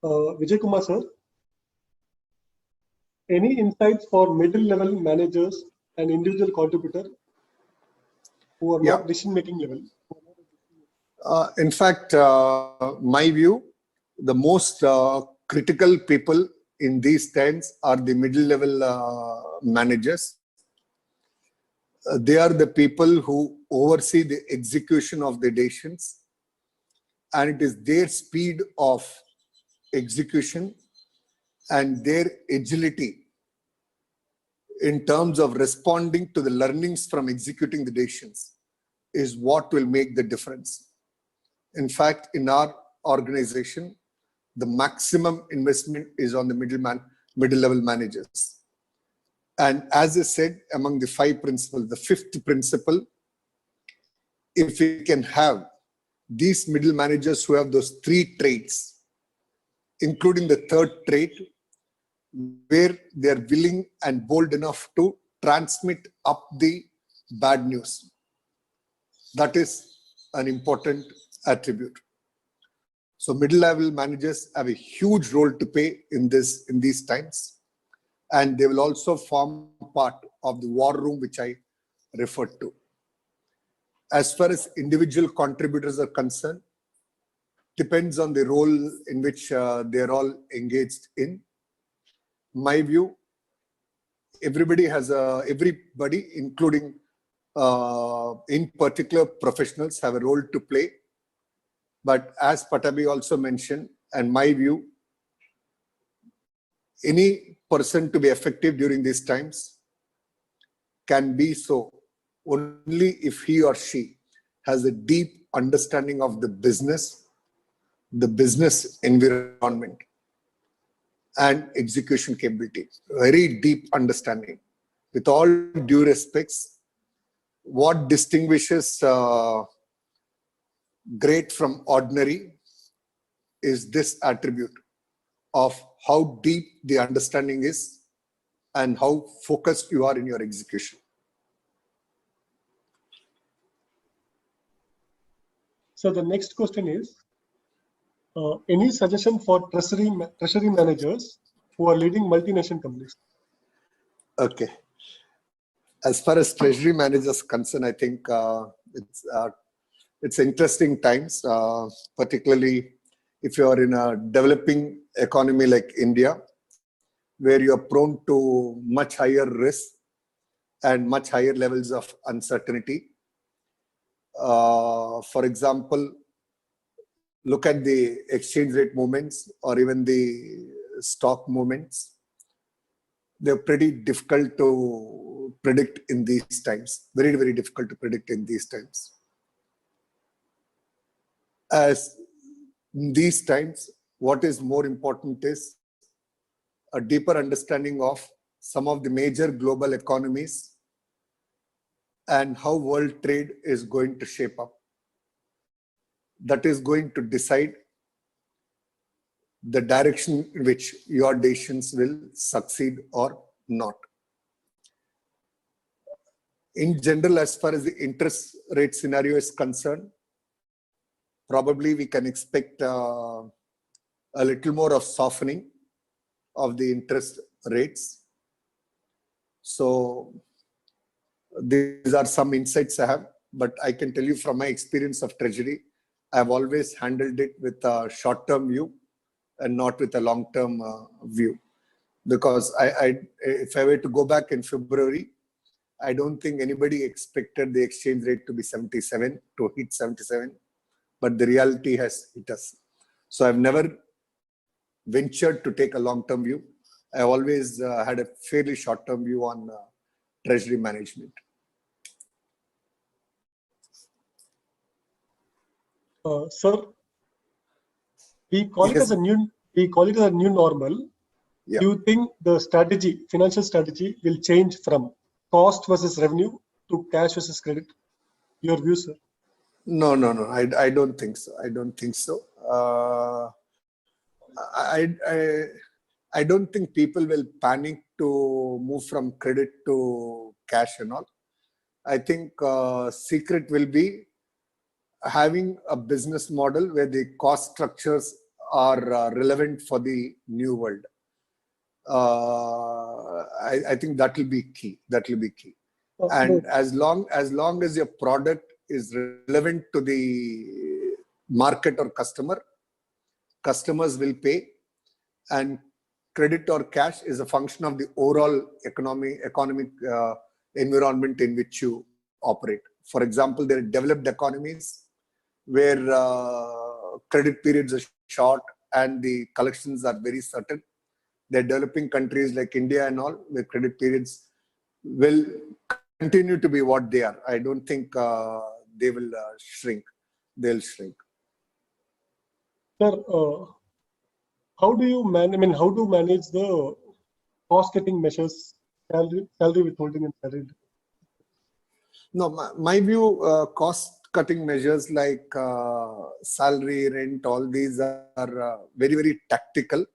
Vijay Kumar sir, any insights for middle level managers and individual contributor who are not decision making level? In fact, my view, the most critical people in these times are the middle level managers. They are the people who oversee the execution of the decisions, and it is their speed of execution and their agility in terms of responding to the learnings from executing the decisions is what will make the difference. In fact, in our organization, the maximum investment is on the middle level managers. And as I said, among the 5 principles, the 5th principle, if we can have these middle managers who have those 3 traits, including the 3rd trait, where they are willing and bold enough to transmit up the bad news. That is an important attribute. So middle level managers have a huge role to play in these times, and they will also form part of the war room which I referred to. As far as individual contributors are concerned, depends on the role in which they are all engaged in. My view, everybody, including in particular professionals, have a role to play. But as Pattabhi also mentioned, and my view, any person to be effective during these times can be so only if he or she has a deep understanding of the business environment, and execution capability. Very deep understanding. With all due respects, what distinguishes great from ordinary is this attribute of how deep the understanding is and how focused you are in your execution. So the next question is, any suggestion for treasury managers who are leading multinational companies? Okay. As far as treasury managers concerned, I think it's interesting times, particularly if you are in a developing economy like India, where you are prone to much higher risk and much higher levels of uncertainty. For example, look at the exchange rate movements or even the stock movements. They're pretty difficult to predict in these times. Very, very difficult to predict in these times. As in these times, what is more important is a deeper understanding of some of the major global economies and how world trade is going to shape up. That is going to decide the direction in which your decisions will succeed or not. In general, as far as the interest rate scenario is concerned, probably we can expect a little more of softening of the interest rates. So these are some insights I have, but I can tell you from my experience of treasury, I've always handled it with a short-term view and not with a long-term view. Because if I were to go back in February, I don't think anybody expected the exchange rate to be 77, to hit 77, but the reality has hit us. So I've never ventured to take a long-term view. I always had a fairly short-term view on treasury management. Sir, we call it as a new normal. Yeah. Do you think the financial strategy will change from cost versus revenue to cash versus credit? Your view, sir? No. I don't think so. I don't think so. I don't think people will panic to move from credit to cash and all. I think secret will be having a business model where the cost structures are relevant for the new world. I think that will be key. That will be key. And as long as your product is relevant to the market or customer, customers will pay, and credit or cash is a function of the overall economic environment in which you operate. For example, there are developed economies where credit periods are short and the collections are very certain. There are developing countries like India and all, where credit periods will continue to be what they are. I don't think they will shrink. They'll shrink. Sir, how do you how do you manage the cost-cutting measures, salary withholding and salary? No, my view, cost-cutting measures like salary, rent, all these are very, very tactical.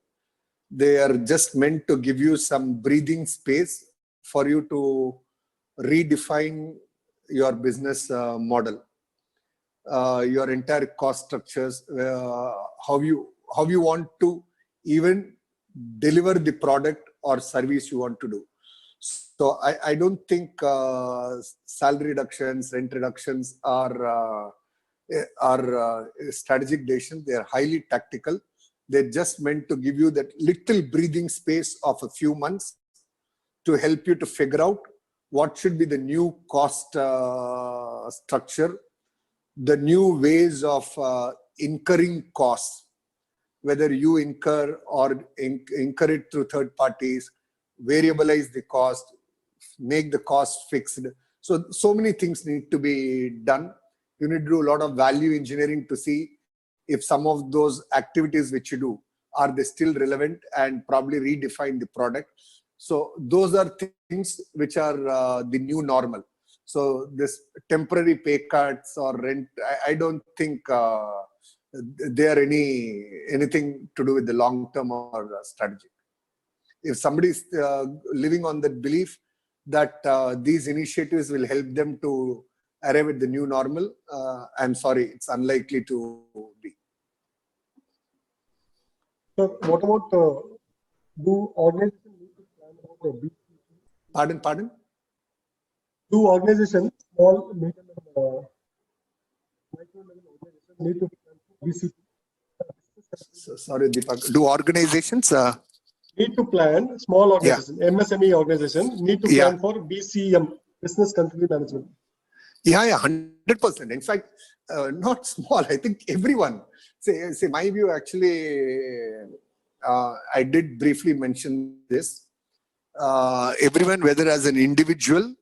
They are just meant to give you some breathing space for you to redefine your business model, your entire cost structures, how you want to even deliver the product or service you want to do. So I don't think salary reductions, rent reductions are strategic decisions. They are highly tactical. They're just meant to give you that little breathing space of a few months to help you to figure out what should be the new cost structure, the new ways of incurring costs, whether you incur or incur it through third parties, variabilize the cost, make the cost fixed. So many things need to be done. You need to do a lot of value engineering to see if some of those activities which you do, are they still relevant, and probably redefine the product. So those are things which are the new normal. So this temporary pay cuts or rent, I don't think they are anything to do with the long term or strategy. If somebody is living on that belief that these initiatives will help them to arrive at the new normal, I'm sorry, it's unlikely to be. Sir, what about do organizations need to plan about the Pardon? Do organizations, small, medium, and micro level organizations need to plan for BCP? Sorry, Deepak. Do organizations need to plan, small organization, MSME organization need to plan for BCM, business continuity management? Yeah, 100%. In fact, not small. I think everyone. Say my view actually. I did briefly mention this. Everyone, whether as an individual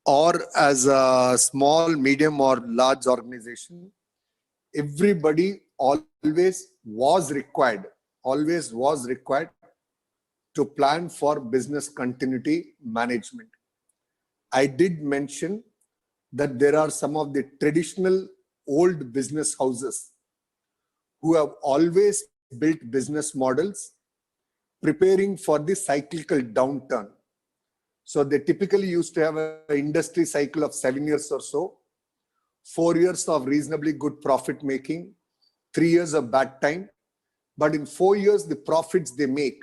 or as a small, medium, or large organization, everybody always was required to plan for business continuity management. I did mention that there are some of the traditional old business houses who have always built business models preparing for the cyclical downturn. So they typically used to have an industry cycle of 7 years or so, 4 years of reasonably good profit making, 3 years of bad time. But in 4 years, the profits they make,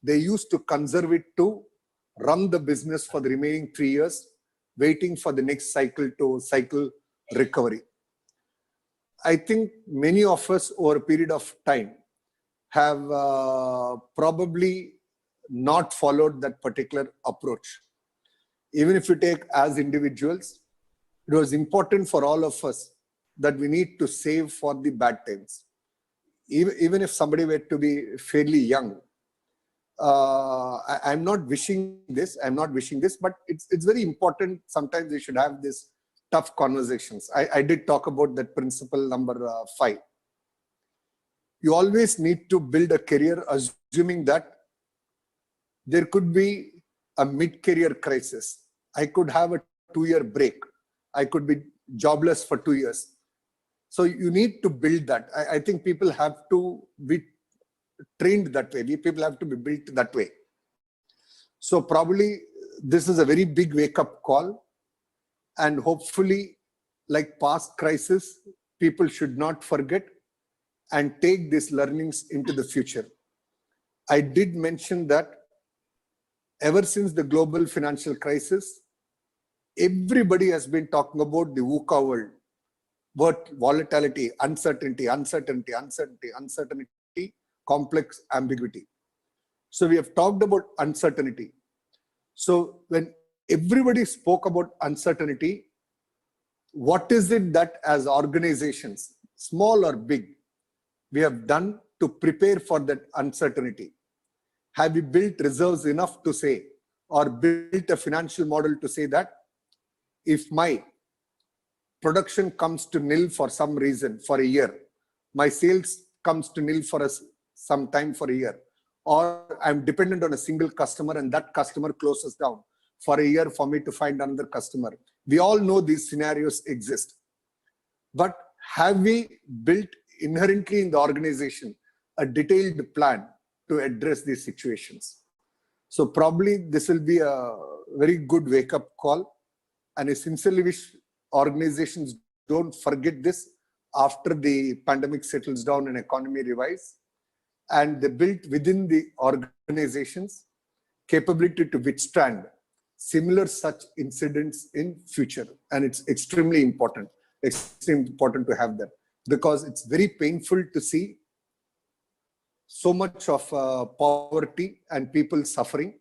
they used to conserve it to run the business for the remaining 3 years, waiting for the next cycle to cycle recovery. I think many of us over a period of time have probably not followed that particular approach. Even if you take as individuals, it was important for all of us that we need to save for the bad times. Even if somebody were to be fairly young, I'm not wishing this, but it's very important. Sometimes we should have this tough conversations. I did talk about that principle number 5. You always need to build a career assuming that there could be a mid-career crisis. I could have a 2-year break. I could be jobless for 2 years. So you need to build that. I think people have to be trained that way. People have to be built that way. So probably this is a very big wake-up call. And hopefully, like past crisis, people should not forget and take these learnings into the future. I did mention that ever since the global financial crisis, everybody has been talking about the VUCA world. What volatility, uncertainty, complex ambiguity. So we have talked about uncertainty. So when everybody spoke about uncertainty, what is it that as organizations, small or big, we have done to prepare for that uncertainty? Have we built reserves enough to say, or built a financial model to say that if my production comes to nil for some reason for a year, my sales comes to nil for some time for a year, or I'm dependent on a single customer and that customer closes down for a year for me to find another customer. We all know these scenarios exist. But have we built inherently in the organization a detailed plan to address these situations? So probably this will be a very good wake-up call, and I sincerely wish organizations don't forget this after the pandemic settles down and economy revives, and they built within the organizations capability to withstand similar such incidents in future. And it's extremely important to have that, because it's very painful to see so much of poverty and people suffering.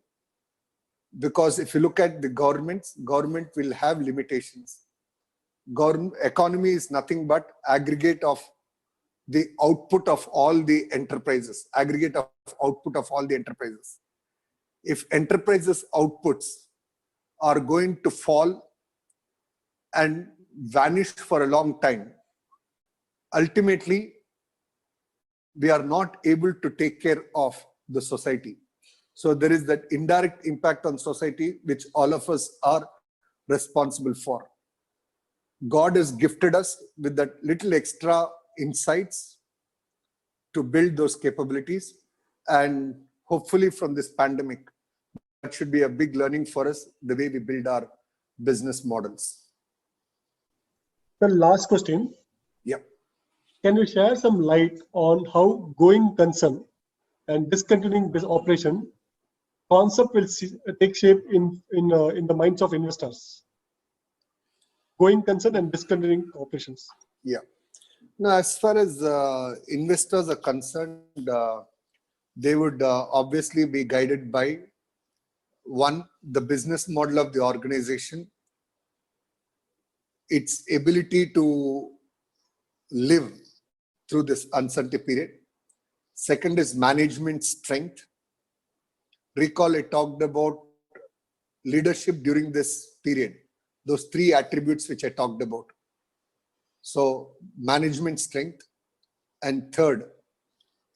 Because if you look at the government will have limitations. Economy is nothing but aggregate of the output of all the enterprises, If enterprises' outputs are going to fall and vanish for a long time, ultimately, we are not able to take care of the society. So there is that indirect impact on society, which all of us are responsible for. God has gifted us with that little extra insights to build those capabilities. And hopefully from this pandemic, that should be a big learning for us, the way we build our business models. The last question. Yeah. Can you share some light on how going concern and discontinuing this operation concept will take shape in the minds of investors? Going concern and discontinuing operations. Yeah. Now, as far as investors are concerned, they would obviously be guided by one, the business model of the organization, its ability to live through this uncertain period. Second is management strength. Recall I talked about leadership during this period, those three attributes which I talked about. So management strength. And third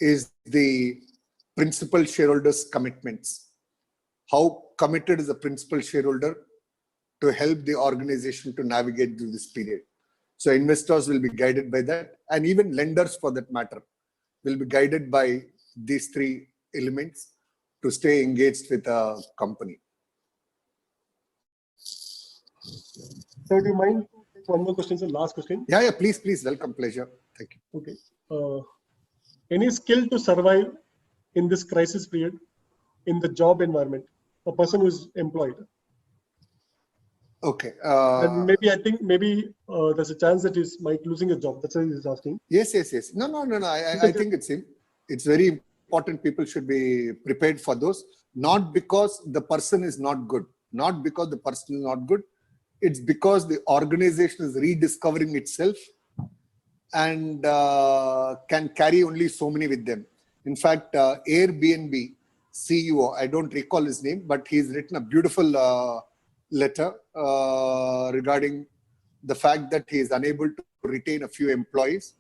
is the principal shareholders' commitments. How committed is the principal shareholder to help the organization to navigate through this period? So investors will be guided by that, and even lenders for that matter will be guided by these three elements to stay engaged with a company. So do you mind one more question, sir? Last question. Yeah, please, welcome, pleasure. Thank you. Okay. Any skill to survive in this crisis period in the job environment? A person who is employed. Okay. And maybe I think there's a chance that he might losing a job. That's why he's asking. Yes. No. I think it's very important. People should be prepared for those. Not because the person is not good. It's because the organization is rediscovering itself and can carry only so many with them. In fact, Airbnb CEO, I don't recall his name, but he's written a beautiful letter regarding the fact that he is unable to retain a few employees,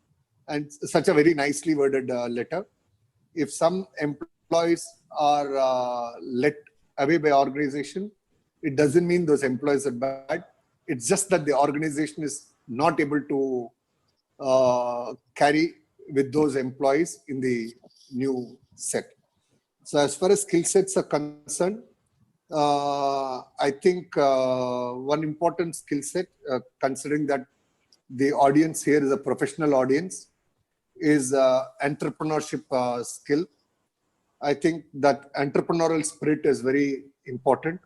and such a very nicely worded letter. If some employees are let away by organization, it doesn't mean those employees are bad. It's just that the organization is not able to carry with those employees in the new set. So as far as skill sets are concerned, I think one important skill set, considering that the audience here is a professional audience, is entrepreneurship skill. I think that entrepreneurial spirit is very important.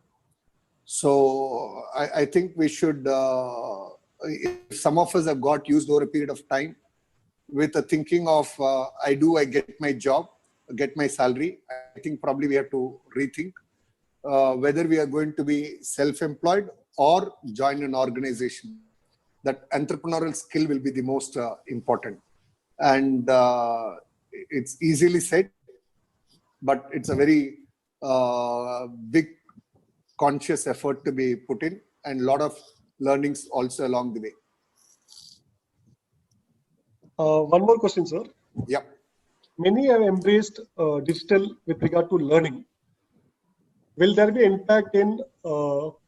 So I think we should, if some of us have got used over a period of time with the thinking of, I get my job, get my salary, I think probably we have to rethink whether we are going to be self-employed or join an organization. That entrepreneurial skill will be the most important. And it's easily said, but it's a very big conscious effort to be put in, and a lot of learnings also along the way. One more question, sir. Yeah. Many have embraced digital with regard to learning. Will there be impact in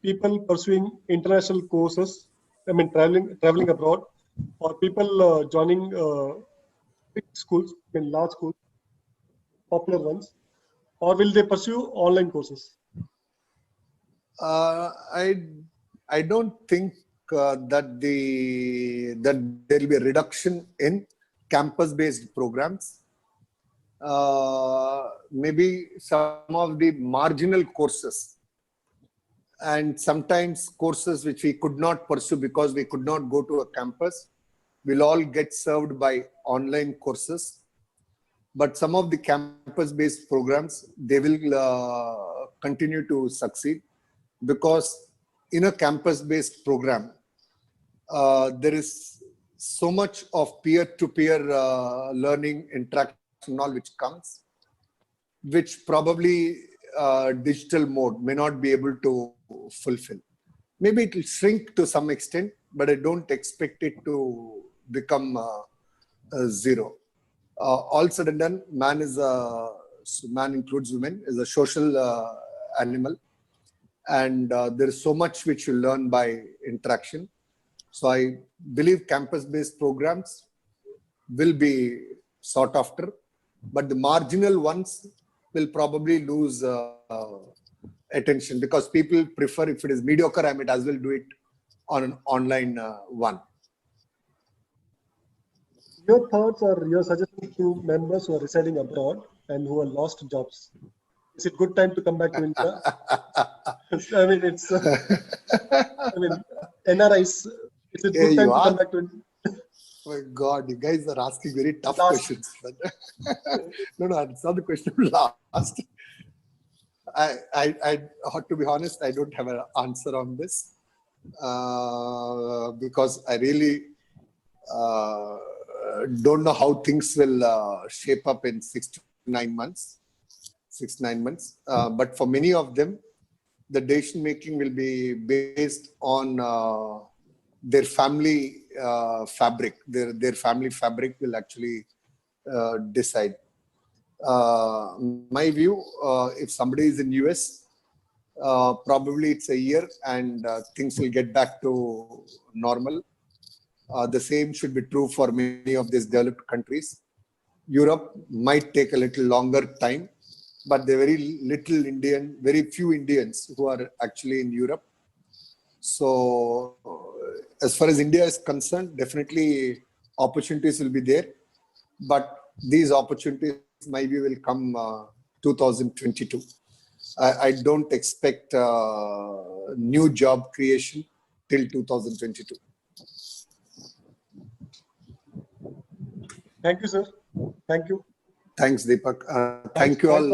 people pursuing international courses? I mean, traveling abroad, or people joining big schools, I mean, large schools, popular ones, or will they pursue online courses? I don't think that there will be a reduction in campus-based programs. Maybe some of the marginal courses, and sometimes courses which we could not pursue because we could not go to a campus, will all get served by online courses. But some of the campus-based programs, they will continue to succeed, because in a campus-based program, there is so much of peer-to-peer learning, interaction, all which comes, which probably digital mode may not be able to fulfill. Maybe it will shrink to some extent, but I don't expect it to become zero. All said and done, man includes women, is a social animal, and there is so much which you learn by interaction. So I believe campus-based programs will be sought after, but the marginal ones will probably lose attention, because people prefer, if it is mediocre, I might as well do it on an online one. Your thoughts or your suggestions to members who are residing abroad and who have lost jobs? Is it good time to come back to India? I mean, it's. I mean, NRIs. Is it good time to come back to India? Oh my God, you guys are asking very tough Last. questions. No, it's not the question last. I to be honest, I don't have an answer on this because I really don't know how things will shape up in 6 to 9 months. But for many of them, the decision making will be based on their family fabric. Their family fabric will actually decide. My view, if somebody is in US, probably it's a year and things will get back to normal. The same should be true for many of these developed countries. Europe might take a little longer time, but there are very few Indians who are actually in Europe. So as far as India is concerned, definitely opportunities will be there, but these opportunities maybe will come 2022. I don't expect new job creation till 2022. Thank you, sir. Thank you. Thanks, Deepak. Thank you all.